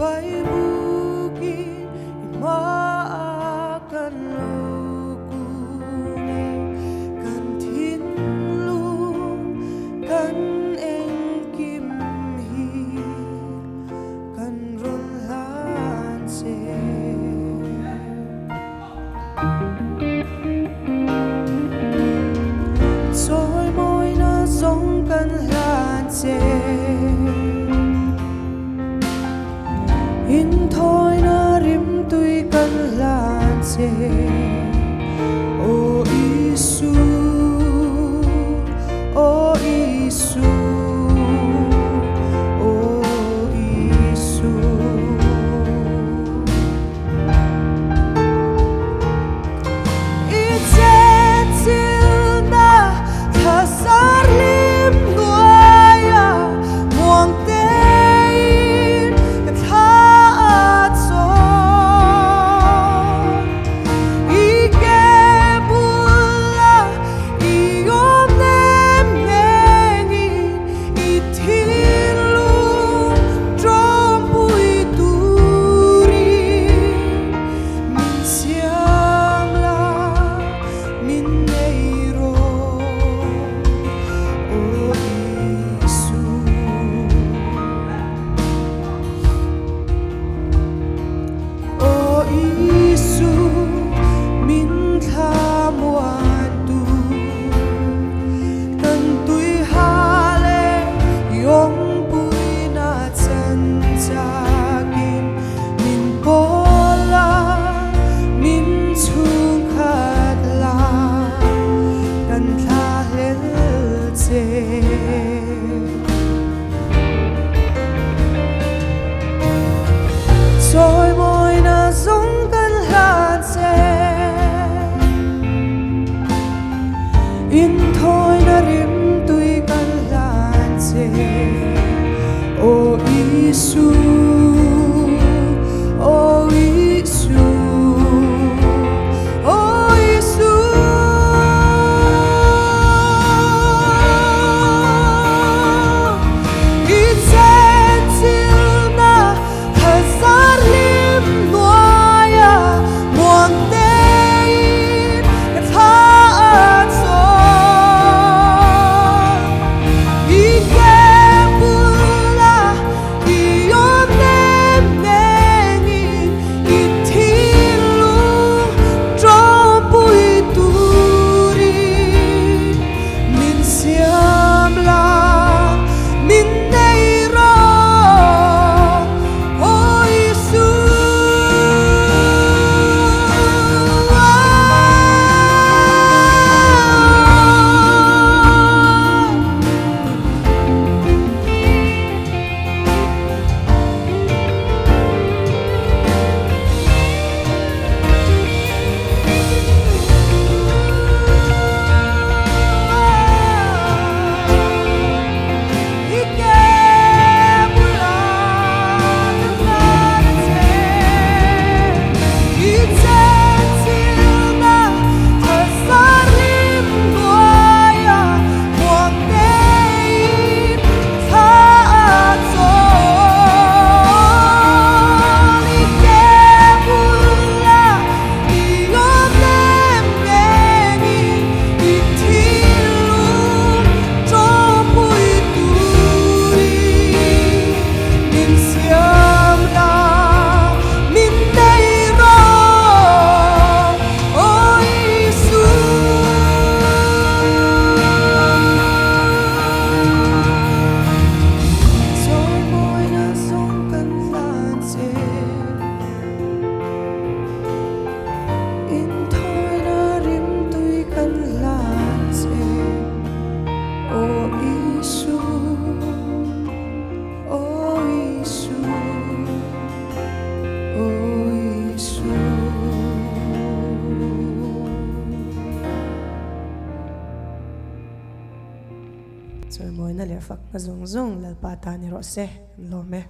bay bukit imaakan lukuni kan tinlung kan engkimhi kan rolhanse rồi môi nó giống cần lan in thôi nó rim tui cần lan ô Isu ô Isu ô Isu rồi môi nó giống cần lan in thôi nó rim tui cần lan ô Isu ô Isu ô Isu rồi môi nó lẻ phật nó rung rung là bà ta ni rõ xe lo mẹ